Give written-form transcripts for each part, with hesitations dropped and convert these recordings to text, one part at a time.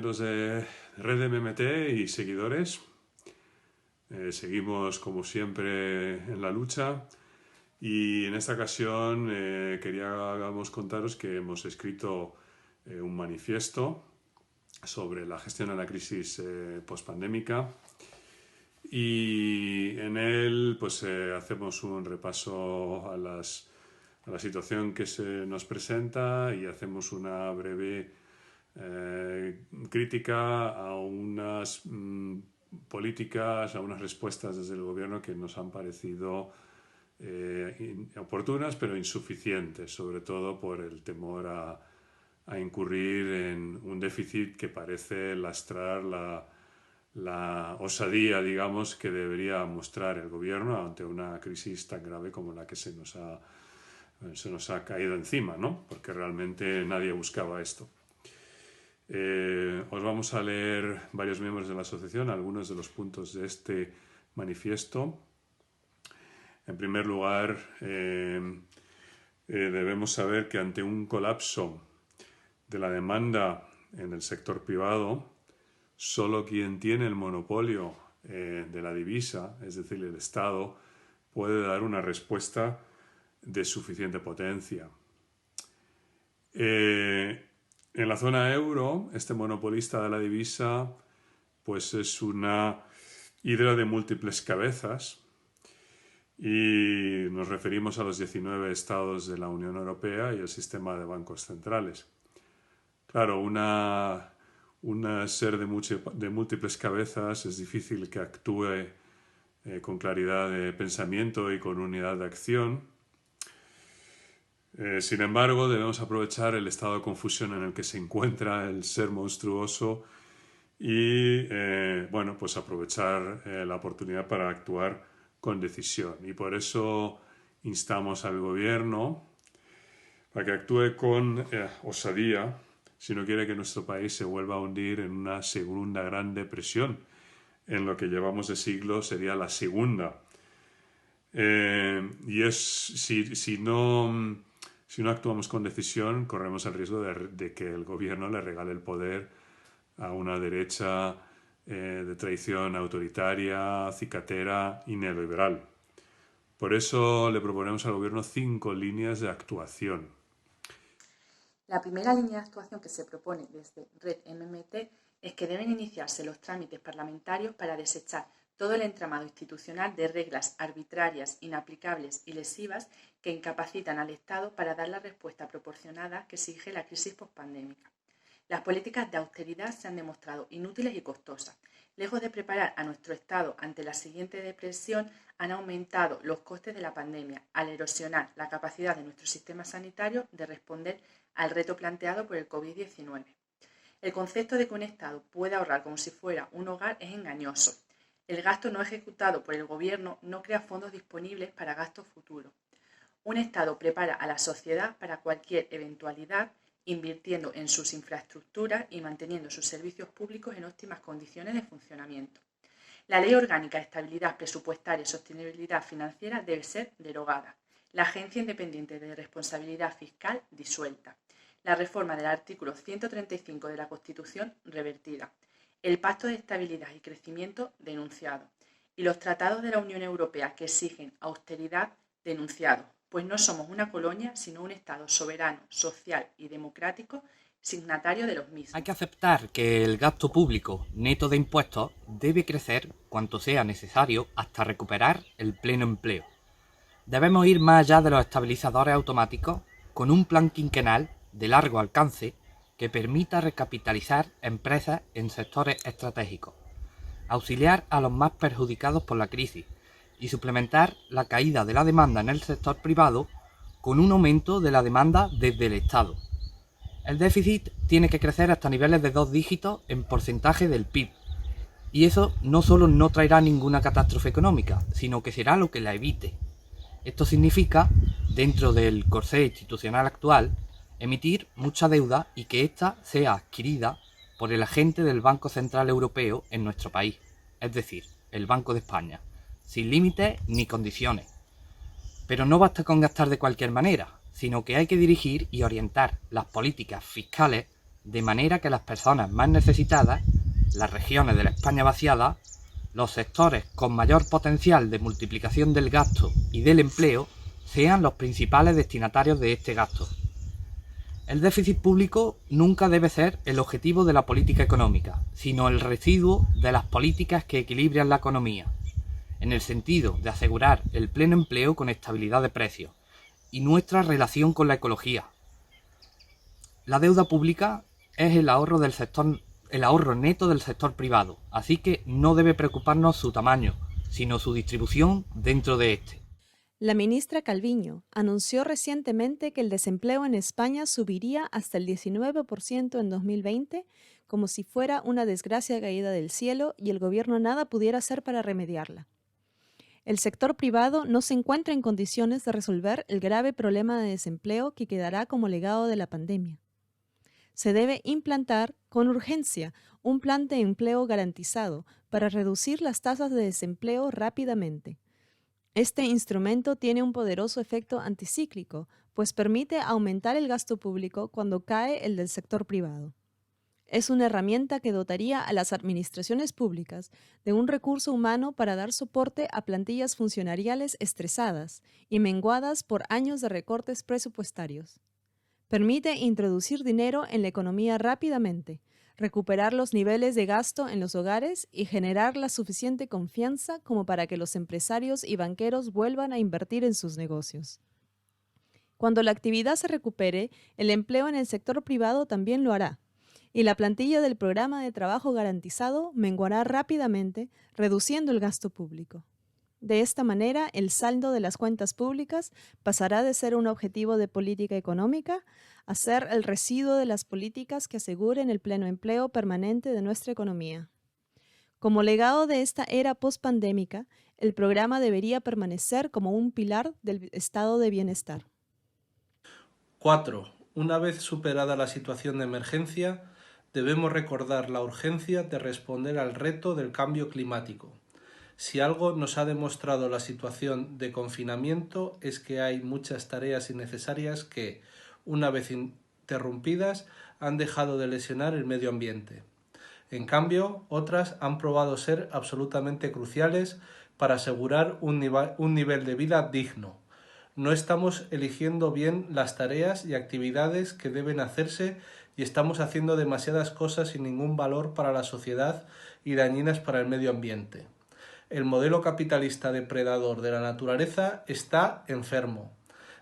compañeros de Red MMT y seguidores. Seguimos como siempre en la lucha y en esta ocasión queríamos contaros que hemos escrito un manifiesto sobre la gestión de la crisis pospandémica y en él pues hacemos un repaso a la situación que se nos presenta y hacemos una breve crítica a unas políticas, a unas respuestas desde el gobierno que nos han parecido oportunas pero insuficientes, sobre todo por el temor a incurrir en un déficit que parece lastrar la osadía, digamos, que debería mostrar el gobierno ante una crisis tan grave como la que se nos ha caído encima, ¿no? Porque realmente nadie buscaba esto. Os vamos a leer varios miembros de la asociación algunos de los puntos de este manifiesto. En primer lugar, debemos saber que ante un colapso de la demanda en el sector privado, solo quien tiene el monopolio de la divisa, es decir, el Estado, puede dar una respuesta de suficiente potencia. En la zona euro, este monopolista de la divisa pues es una hidra de múltiples cabezas y nos referimos a los 19 estados de la Unión Europea y el sistema de bancos centrales. Claro, un ser de múltiples cabezas es difícil que actúe con claridad de pensamiento y con unidad de acción. Sin embargo, debemos aprovechar el estado de confusión en el que se encuentra el ser monstruoso y pues aprovechar la oportunidad para actuar con decisión. Y por eso instamos al gobierno para que actúe con osadía si no quiere que nuestro país se vuelva a hundir en una segunda gran depresión. En lo que llevamos de siglo sería la segunda. Si no actuamos con decisión, corremos el riesgo de que el gobierno le regale el poder a una derecha de tradición autoritaria, cicatera y neoliberal. Por eso le proponemos al gobierno 5 líneas de actuación. La primera línea de actuación que se propone desde Red MMT es que deben iniciarse los trámites parlamentarios para desechar todo el entramado institucional de reglas arbitrarias, inaplicables y lesivas que incapacitan al Estado para dar la respuesta proporcionada que exige la crisis pospandémica. Las políticas de austeridad se han demostrado inútiles y costosas. Lejos de preparar a nuestro Estado ante la siguiente depresión, han aumentado los costes de la pandemia al erosionar la capacidad de nuestro sistema sanitario de responder al reto planteado por el COVID-19. El concepto de que un Estado puede ahorrar como si fuera un hogar es engañoso. El gasto no ejecutado por el Gobierno no crea fondos disponibles para gastos futuros. Un Estado prepara a la sociedad para cualquier eventualidad, invirtiendo en sus infraestructuras y manteniendo sus servicios públicos en óptimas condiciones de funcionamiento. La Ley Orgánica de Estabilidad Presupuestaria y Sostenibilidad Financiera debe ser derogada. La Agencia Independiente de Responsabilidad Fiscal disuelta. La reforma del artículo 135 de la Constitución revertida. El Pacto de Estabilidad y Crecimiento denunciado. Y los tratados de la Unión Europea que exigen austeridad denunciados, pues no somos una colonia, sino un Estado soberano, social y democrático, signatario de los mismos. Hay que aceptar que el gasto público neto de impuestos debe crecer cuanto sea necesario hasta recuperar el pleno empleo. Debemos ir más allá de los estabilizadores automáticos con un plan quinquenal de largo alcance que permita recapitalizar empresas en sectores estratégicos, auxiliar a los más perjudicados por la crisis y suplementar la caída de la demanda en el sector privado con un aumento de la demanda desde el Estado. El déficit tiene que crecer hasta niveles de 2 dígitos en porcentaje del PIB. Y eso no solo no traerá ninguna catástrofe económica, sino que será lo que la evite. Esto significa, dentro del corsé institucional actual, emitir mucha deuda y que ésta sea adquirida por el agente del Banco Central Europeo en nuestro país, es decir, el Banco de España, sin límites ni condiciones. Pero no basta con gastar de cualquier manera, sino que hay que dirigir y orientar las políticas fiscales de manera que las personas más necesitadas, las regiones de la España vaciada, los sectores con mayor potencial de multiplicación del gasto y del empleo sean los principales destinatarios de este gasto. El déficit público nunca debe ser el objetivo de la política económica, sino el residuo de las políticas que equilibran la economía, en el sentido de asegurar el pleno empleo con estabilidad de precios y nuestra relación con la ecología. La deuda pública es el ahorro neto del sector privado, así que no debe preocuparnos su tamaño, sino su distribución dentro de este. La ministra Calviño anunció recientemente que el desempleo en España subiría hasta el 19% en 2020, como si fuera una desgracia caída del cielo y el gobierno nada pudiera hacer para remediarla. El sector privado no se encuentra en condiciones de resolver el grave problema de desempleo que quedará como legado de la pandemia. Se debe implantar con urgencia un plan de empleo garantizado para reducir las tasas de desempleo rápidamente. Este instrumento tiene un poderoso efecto anticíclico, pues permite aumentar el gasto público cuando cae el del sector privado. Es una herramienta que dotaría a las administraciones públicas de un recurso humano para dar soporte a plantillas funcionariales estresadas y menguadas por años de recortes presupuestarios. Permite introducir dinero en la economía rápidamente, recuperar los niveles de gasto en los hogares y generar la suficiente confianza como para que los empresarios y banqueros vuelvan a invertir en sus negocios. Cuando la actividad se recupere, el empleo en el sector privado también lo hará, y la plantilla del programa de trabajo garantizado menguará rápidamente, reduciendo el gasto público. De esta manera, el saldo de las cuentas públicas pasará de ser un objetivo de política económica a ser el residuo de las políticas que aseguren el pleno empleo permanente de nuestra economía. Como legado de esta era pospandémica, el programa debería permanecer como un pilar del estado de bienestar. 4. Una vez superada la situación de emergencia, debemos recordar la urgencia de responder al reto del cambio climático. Si algo nos ha demostrado la situación de confinamiento es que hay muchas tareas innecesarias que, una vez interrumpidas, han dejado de lesionar el medio ambiente. En cambio, otras han probado ser absolutamente cruciales para asegurar un nivel de vida digno. No estamos eligiendo bien las tareas y actividades que deben hacerse y estamos haciendo demasiadas cosas sin ningún valor para la sociedad y dañinas para el medio ambiente. El modelo capitalista depredador de la naturaleza está enfermo.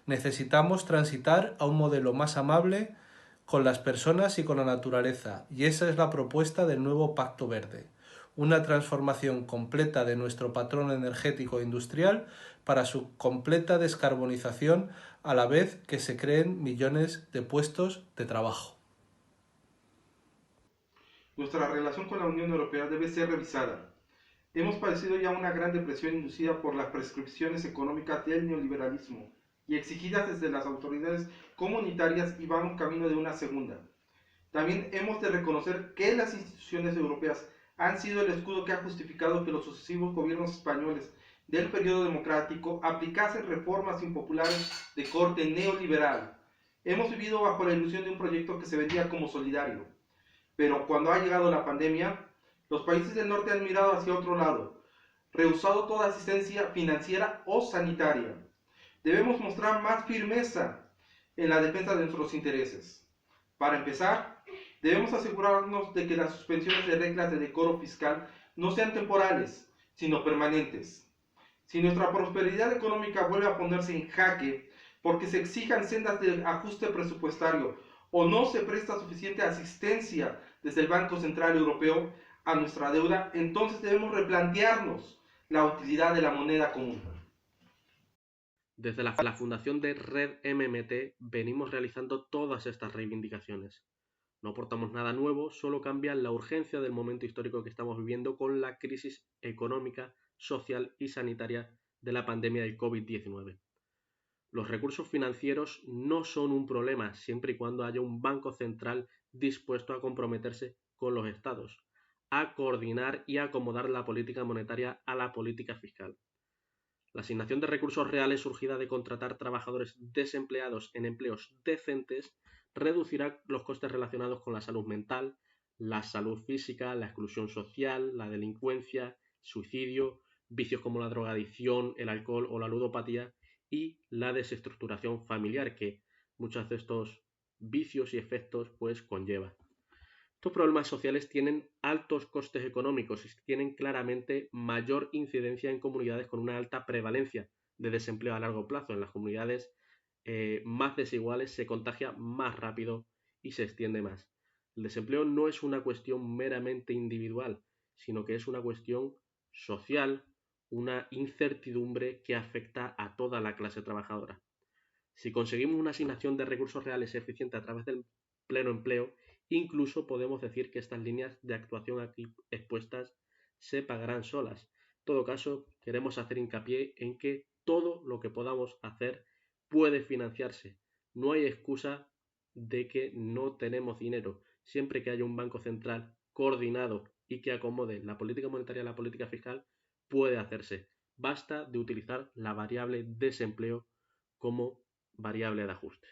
Necesitamos transitar a un modelo más amable con las personas y con la naturaleza, y esa es la propuesta del nuevo Pacto Verde, una transformación completa de nuestro patrón energético e industrial para su completa descarbonización, a la vez que se creen millones de puestos de trabajo. Nuestra relación con la Unión Europea debe ser revisada. Hemos padecido ya una gran depresión inducida por las prescripciones económicas del neoliberalismo y exigidas desde las autoridades comunitarias, y van camino de una segunda. También hemos de reconocer que las instituciones europeas han sido el escudo que ha justificado que los sucesivos gobiernos españoles del periodo democrático aplicasen reformas impopulares de corte neoliberal. Hemos vivido bajo la ilusión de un proyecto que se vendía como solidario, pero cuando ha llegado la pandemia, los países del norte han mirado hacia otro lado, rehusado toda asistencia financiera o sanitaria. Debemos mostrar más firmeza en la defensa de nuestros intereses. Para empezar, debemos asegurarnos de que las suspensiones de reglas de decoro fiscal no sean temporales, sino permanentes. Si nuestra prosperidad económica vuelve a ponerse en jaque porque se exijan sendas de ajuste presupuestario o no se presta suficiente asistencia desde el Banco Central Europeo a nuestra deuda, entonces debemos replantearnos la utilidad de la moneda común. Desde la fundación de Red MMT venimos realizando todas estas reivindicaciones. No aportamos nada nuevo, solo cambia la urgencia del momento histórico que estamos viviendo con la crisis económica, social y sanitaria de la pandemia del COVID-19. Los recursos financieros no son un problema siempre y cuando haya un banco central dispuesto a comprometerse con los estados, a coordinar y a acomodar la política monetaria a la política fiscal. La asignación de recursos reales surgida de contratar trabajadores desempleados en empleos decentes reducirá los costes relacionados con la salud mental, la salud física, la exclusión social, la delincuencia, suicidio, vicios como la drogadicción, el alcohol o la ludopatía y la desestructuración familiar que muchos de estos vicios y efectos pues conlleva. Estos problemas sociales tienen altos costes económicos y tienen claramente mayor incidencia en comunidades con una alta prevalencia de desempleo a largo plazo. En las comunidades más desiguales se contagia más rápido y se extiende más. El desempleo no es una cuestión meramente individual, sino que es una cuestión social, una incertidumbre que afecta a toda la clase trabajadora. Si conseguimos una asignación de recursos reales eficiente a través del pleno empleo, incluso podemos decir que estas líneas de actuación aquí expuestas se pagarán solas. En todo caso, queremos hacer hincapié en que todo lo que podamos hacer puede financiarse. No hay excusa de que no tenemos dinero. Siempre que haya un banco central coordinado y que acomode la política monetaria y la política fiscal, puede hacerse. Basta de utilizar la variable desempleo como variable de ajuste.